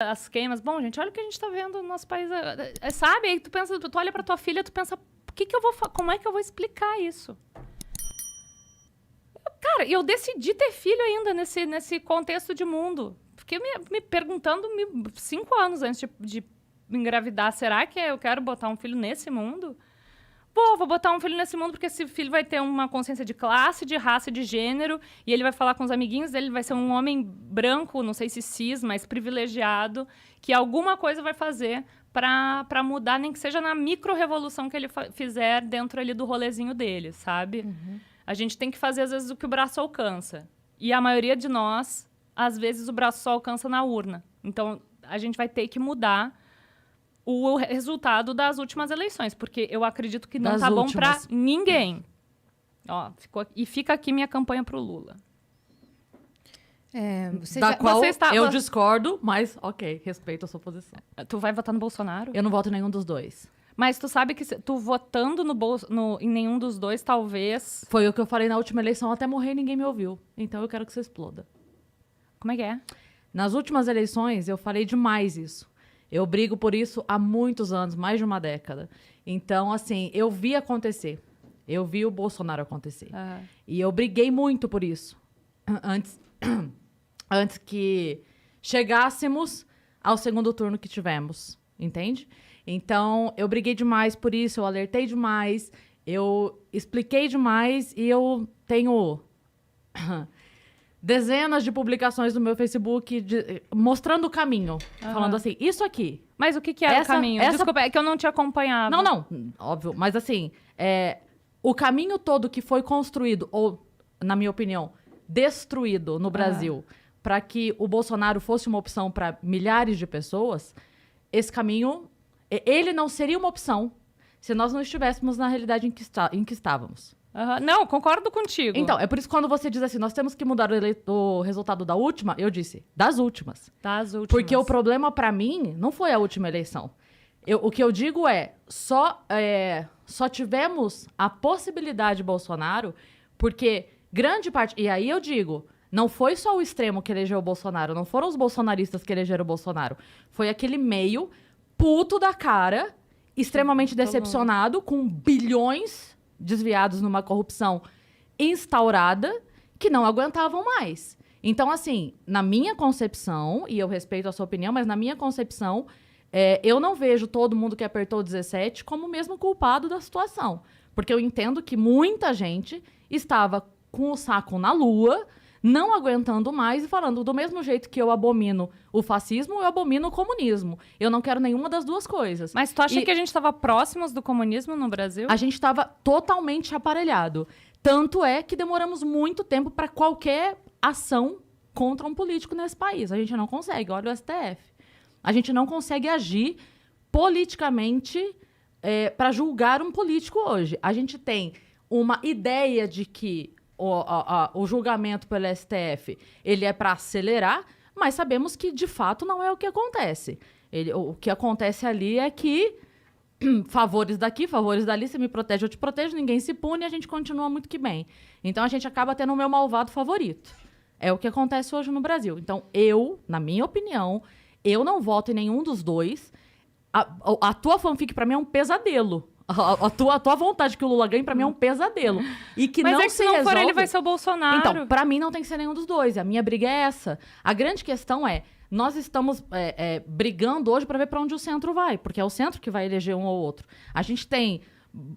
as queimas. Bom, gente, olha o que a gente tá vendo no nosso país. Sabe? Aí tu pensa, tu olha pra tua filha, tu pensa, como é que eu vou explicar isso? Cara, eu decidi ter filho ainda nesse contexto de mundo. Fiquei me perguntando 5 anos antes de engravidar, será que eu quero botar um filho nesse mundo? Vou botar um filho nesse mundo porque esse filho vai ter uma consciência de classe, de raça, de gênero, e ele vai falar com os amiguinhos dele, vai ser um homem branco, não sei se cis, mas privilegiado, que alguma coisa vai fazer para mudar, nem que seja na micro-revolução que ele fizer dentro ali do rolezinho dele, sabe? Uhum. A gente tem que fazer, às vezes, o que o braço alcança. E a maioria de nós, às vezes, o braço só alcança na urna. Então, a gente vai ter que mudar o resultado das últimas eleições, porque eu acredito que não tá bom para ninguém. Ó, fica aqui minha campanha pro Lula. Eu discordo, mas ok, respeito a sua posição. Tu vai votar no Bolsonaro? Eu não voto em nenhum dos dois. Mas tu sabe que tu votando em nenhum dos dois, talvez... Foi o que eu falei na última eleição, até morrer e ninguém me ouviu. Então eu quero que você exploda. Como é que é? Nas últimas eleições, eu falei demais isso. Eu brigo por isso há muitos anos, mais de uma década. Então, assim, eu vi acontecer. Eu vi o Bolsonaro acontecer. E eu briguei muito por isso. Antes que chegássemos ao segundo turno que tivemos. Entende? Então, eu briguei demais por isso, eu alertei demais, eu expliquei demais e eu tenho dezenas de publicações no meu Facebook mostrando o caminho. Falando assim, isso aqui. Mas o que era o caminho? Desculpa, é que eu não te acompanhava. Não, óbvio. Mas assim, o caminho todo que foi construído, ou, na minha opinião, destruído no Brasil, para que o Bolsonaro fosse uma opção para milhares de pessoas, esse caminho... Ele não seria uma opção se nós não estivéssemos na realidade em que estávamos. Não, concordo contigo. Então, é por isso que quando você diz assim, nós temos que mudar o resultado da última, eu disse, das últimas. Das últimas. Porque o problema para mim não foi a última eleição. O que eu digo só tivemos a possibilidade de Bolsonaro porque grande parte... E aí eu digo, não foi só o extremo que elegeu o Bolsonaro, não foram os bolsonaristas que elegeram o Bolsonaro. Foi aquele meio... puto da cara, extremamente decepcionado, com bilhões desviados numa corrupção instaurada, que não aguentavam mais. Então, assim, na minha concepção, e eu respeito a sua opinião, mas na minha concepção, eu não vejo todo mundo que apertou 17 como o mesmo culpado da situação. Porque eu entendo que muita gente estava com o saco na lua, não aguentando mais e falando, do mesmo jeito que eu abomino o fascismo, eu abomino o comunismo. Eu não quero nenhuma das duas coisas. Mas tu acha que a gente estava próximos do comunismo no Brasil? A gente estava totalmente aparelhado. Tanto é que demoramos muito tempo para qualquer ação contra um político nesse país. A gente não consegue, olha o STF. A gente não consegue agir politicamente para julgar um político hoje. A gente tem uma ideia de que o julgamento pelo STF, ele é para acelerar, mas sabemos que, de fato, não é o que acontece. O que acontece ali é que favores daqui, favores dali, você me protege, eu te protejo, ninguém se pune e a gente continua muito que bem. Então, a gente acaba tendo o meu malvado favorito. É o que acontece hoje no Brasil. Então, na minha opinião, eu não voto em nenhum dos dois. A tua fanfic, para mim, é um pesadelo. A tua vontade que o Lula ganhe, pra mim, é um pesadelo. E que mas não é que se não resolve... for ele, vai ser o Bolsonaro. Então, pra mim, não tem que ser nenhum dos dois. A minha briga é essa. A grande questão nós estamos brigando hoje pra ver pra onde o centro vai. Porque é o centro que vai eleger um ou outro. A gente tem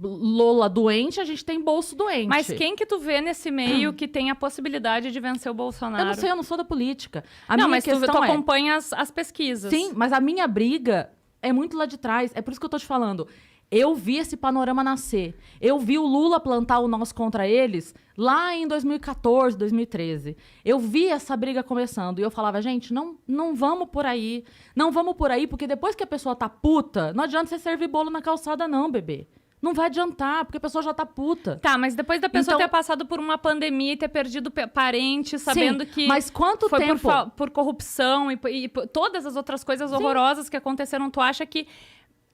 Lula doente, a gente tem Bolso doente. Mas quem que tu vê nesse meio que tem a possibilidade de vencer o Bolsonaro? Eu não sei, eu não sou da política. Mas tu acompanha as pesquisas. Sim, mas a minha briga é muito lá de trás. É por isso que eu tô te falando. Eu vi esse panorama nascer. Eu vi o Lula plantar o nós contra eles lá em 2014, 2013. Eu vi essa briga começando. E eu falava, gente, não vamos por aí. Não vamos por aí, porque depois que a pessoa tá puta, não adianta você servir bolo na calçada não, bebê. Não vai adiantar, porque a pessoa já tá puta. Tá, mas depois da pessoa ter passado por uma pandemia e ter perdido parente, sabendo que mas quanto foi tempo? por corrupção e todas as outras coisas horrorosas que aconteceram, tu acha que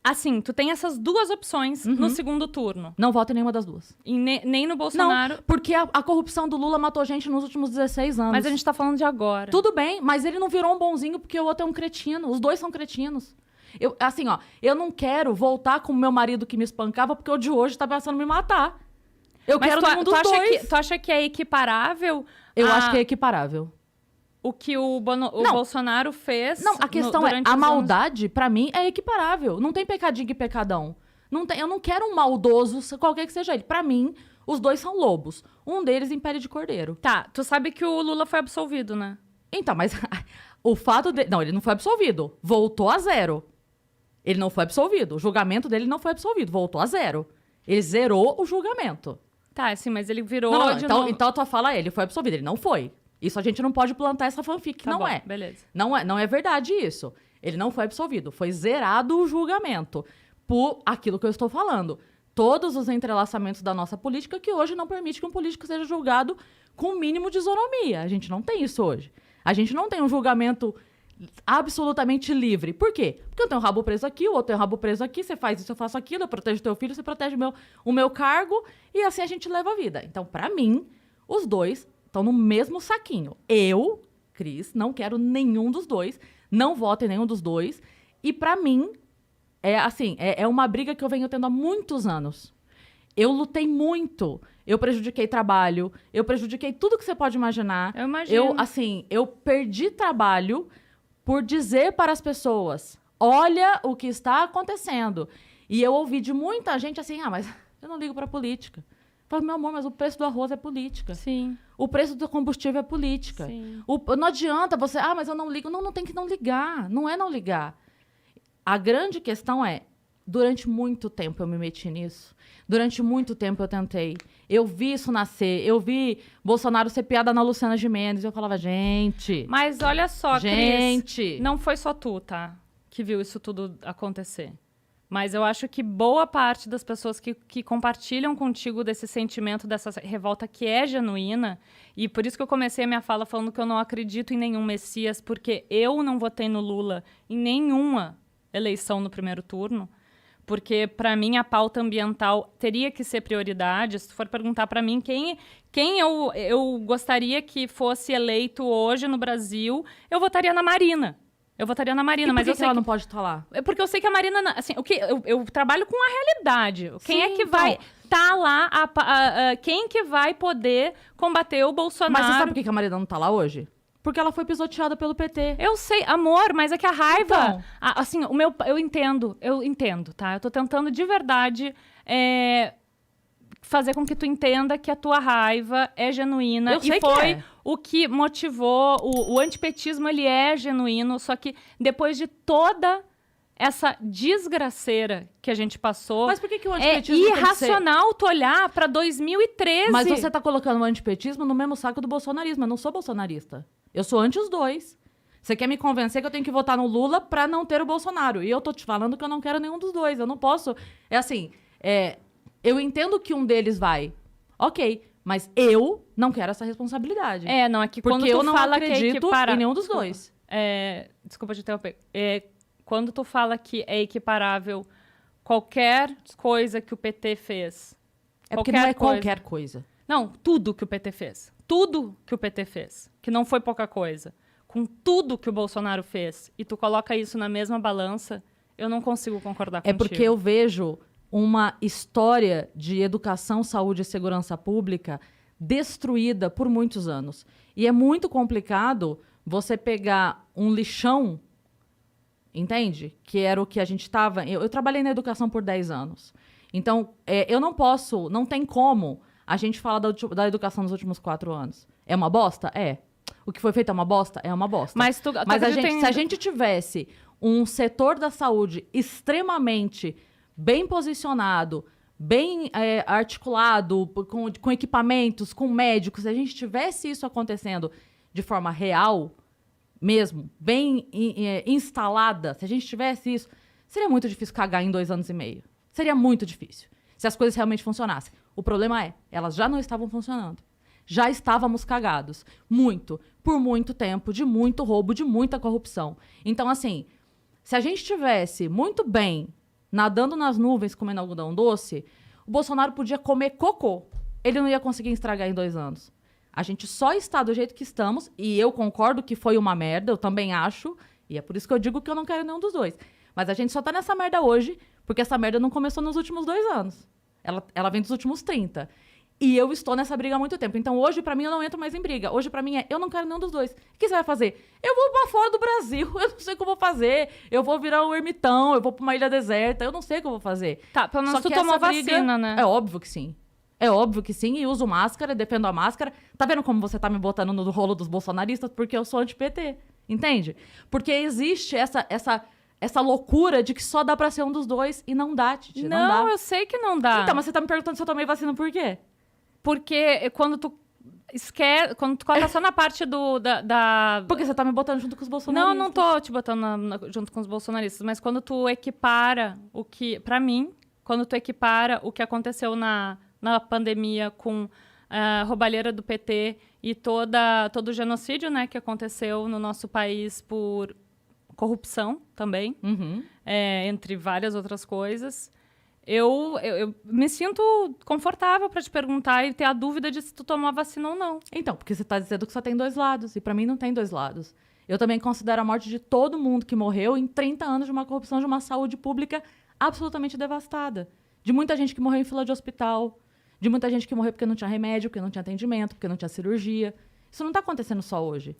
Assim, tu tem essas duas opções no segundo turno. Não voto em nenhuma das duas. E nem no Bolsonaro. Não, porque a corrupção do Lula matou gente nos últimos 16 anos. Mas a gente tá falando de agora. Tudo bem, mas ele não virou um bonzinho porque o outro é um cretino. Os dois são cretinos. Assim, ó, eu não quero voltar com o meu marido que me espancava porque o de hoje tá pensando em me matar. Eu Mas quero nenhum dos dois. Tu acha que é equiparável? Eu acho que é equiparável. O que o Bolsonaro fez. Não, a questão é, a maldade, pra mim, é equiparável. Não tem pecadinho e pecadão. Eu não quero um maldoso, qualquer que seja ele. Pra mim, os dois são lobos. Um deles em pele de cordeiro. Tá, tu sabe que o Lula foi absolvido, né? Então, mas o fato de... Não, ele não foi absolvido. Voltou a zero. Ele não foi absolvido. O julgamento dele não foi absolvido. Voltou a zero. Ele zerou o julgamento. Tá, sim, mas ele virou... Então a tua fala é, ele foi absolvido. Ele não foi. Isso a gente não pode plantar essa fanfic, que tá não bom, é. Beleza. Não é verdade isso. Ele não foi absolvido. Foi zerado o julgamento por aquilo que eu estou falando. Todos os entrelaçamentos da nossa política que hoje não permite que um político seja julgado com o mínimo de isonomia. A gente não tem isso hoje. A gente não tem um julgamento absolutamente livre. Por quê? Porque eu tenho um rabo preso aqui, o outro tem um rabo preso aqui, você faz isso, eu faço aquilo, eu protejo teu filho, você protege o meu cargo, e assim a gente leva a vida. Então, pra mim, os dois estão no mesmo saquinho. Eu, Cris, não quero nenhum dos dois, não voto em nenhum dos dois, e pra mim, é uma briga que eu venho tendo há muitos anos. Eu lutei muito, eu prejudiquei trabalho, eu prejudiquei tudo que você pode imaginar. Eu imagino. Eu perdi trabalho por dizer para as pessoas, olha o que está acontecendo. E eu ouvi de muita gente assim, mas eu não ligo para política. Eu falei, meu amor, mas o preço do arroz é política. Sim. O preço do combustível é política. Sim. Não adianta você, mas eu não ligo. Não tem que não ligar. Não é não ligar. A grande questão é, durante muito tempo eu me meti nisso. Durante muito tempo eu tentei. Eu vi isso nascer. Eu vi Bolsonaro ser piada na Luciana Gimenez. Eu falava, gente... Mas olha só, gente, Cris, não foi só tu, tá? Que viu isso tudo acontecer. Mas eu acho que boa parte das pessoas que compartilham contigo desse sentimento, dessa revolta que é genuína, e por isso que eu comecei a minha fala falando que eu não acredito em nenhum Messias, porque eu não votei no Lula em nenhuma eleição no primeiro turno, porque, para mim, a pauta ambiental teria que ser prioridade. Se tu for perguntar para mim quem eu gostaria que fosse eleito hoje no Brasil, eu votaria na Marina. Eu votaria na Marina, mas eu sei ela não pode estar lá? É porque eu sei que a Marina... Assim, eu trabalho com a realidade. Quem Sim, é que vai estar lá? Quem que vai poder combater o Bolsonaro? Mas você sabe por que a Marina não está lá hoje? Porque ela foi pisoteada pelo PT. Eu sei, amor, mas é que a raiva... Então. Assim, eu entendo, tá? Eu tô tentando de verdade fazer com que tu entenda que a tua raiva é genuína. Eu sei e foi que é. O que motivou... O antipetismo, ele é genuíno, só que depois de toda essa desgraceira que a gente passou... Mas por que o antipetismo é irracional tu olhar pra 2013? Mas você tá colocando o antipetismo no mesmo saco do bolsonarismo. Eu não sou bolsonarista. Eu sou anti os dois. Você quer me convencer que eu tenho que votar no Lula pra não ter o Bolsonaro. E eu tô te falando que eu não quero nenhum dos dois. Eu não posso... Eu entendo que um deles vai. Ok. Mas eu não quero essa responsabilidade. Não, é que quando porque tu eu não fala acredito em nenhum dos dois. Desculpa te interromper. Quando tu fala que é equiparável qualquer coisa que o PT fez... É porque não é qualquer coisa. Não, tudo que o PT fez. Tudo que o PT fez. Que não foi pouca coisa. Com tudo que o Bolsonaro fez. E tu coloca isso na mesma balança, eu não consigo concordar contigo. É porque eu vejo uma história de educação, saúde e segurança pública destruída por muitos anos. E é muito complicado você pegar um lixão, entende? Que era o que a gente estava... Eu trabalhei na educação por 10 anos. Então, eu não posso, não tem como a gente falar da educação nos últimos 4 anos. É uma bosta? É. O que foi feito é uma bosta? É uma bosta. Mas se a gente tivesse um setor da saúde extremamente bem posicionado, bem articulado, com equipamentos, com médicos, se a gente tivesse isso acontecendo de forma real, mesmo, bem instalada, se a gente tivesse isso, seria muito difícil cagar em 2 anos e meio. Seria muito difícil, se as coisas realmente funcionassem. O problema é, elas já não estavam funcionando. Já estávamos cagados. Muito. Por muito tempo, de muito roubo, de muita corrupção. Então, assim, se a gente tivesse muito bem nadando nas nuvens, comendo algodão doce, o Bolsonaro podia comer cocô. Ele não ia conseguir estragar em 2 anos. A gente só está do jeito que estamos, e eu concordo que foi uma merda, eu também acho, e é por isso que eu digo que eu não quero nenhum dos dois. Mas a gente só tá nessa merda hoje, porque essa merda não começou nos últimos 2 anos. Ela vem dos últimos 30. E eu estou nessa briga há muito tempo. Então, hoje, pra mim, eu não entro mais em briga. Hoje, pra mim, eu não quero nenhum dos dois. O que você vai fazer? Eu vou pra fora do Brasil. Eu não sei o que eu vou fazer. Eu vou virar um ermitão. Eu vou pra uma ilha deserta. Eu não sei o que eu vou fazer. Tá, pelo menos Só tu que tomou essa briga- vacina, né? É óbvio que sim. É óbvio que sim. E uso máscara, defendo a máscara. Tá vendo como você tá me botando no rolo dos bolsonaristas? Porque eu sou anti-PT. Entende? Porque existe essa loucura de que só dá pra ser um dos dois. E não dá, Titi. Não dá. Eu sei que não dá. Então, mas você tá me perguntando se eu tomei vacina por quê? Porque quando tu esquece, quando tu coloca só na parte da... Porque você tá me botando junto com os bolsonaristas. Não tô te botando junto com os bolsonaristas, mas quando tu equipara o que... Pra mim, quando tu equipara o que aconteceu na pandemia com a roubalheira do PT e todo o genocídio, né, que aconteceu no nosso país por corrupção também, Uhum. entre várias outras coisas... Eu me sinto confortável pra te perguntar e ter a dúvida de se tu tomou a vacina ou não. Então, porque você tá dizendo que só tem 2 lados. E pra mim não tem 2 lados. Eu também considero a morte de todo mundo que morreu em 30 anos de uma corrupção de uma saúde pública absolutamente devastada. De muita gente que morreu em fila de hospital. De muita gente que morreu porque não tinha remédio, porque não tinha atendimento, porque não tinha cirurgia. Isso não tá acontecendo só hoje.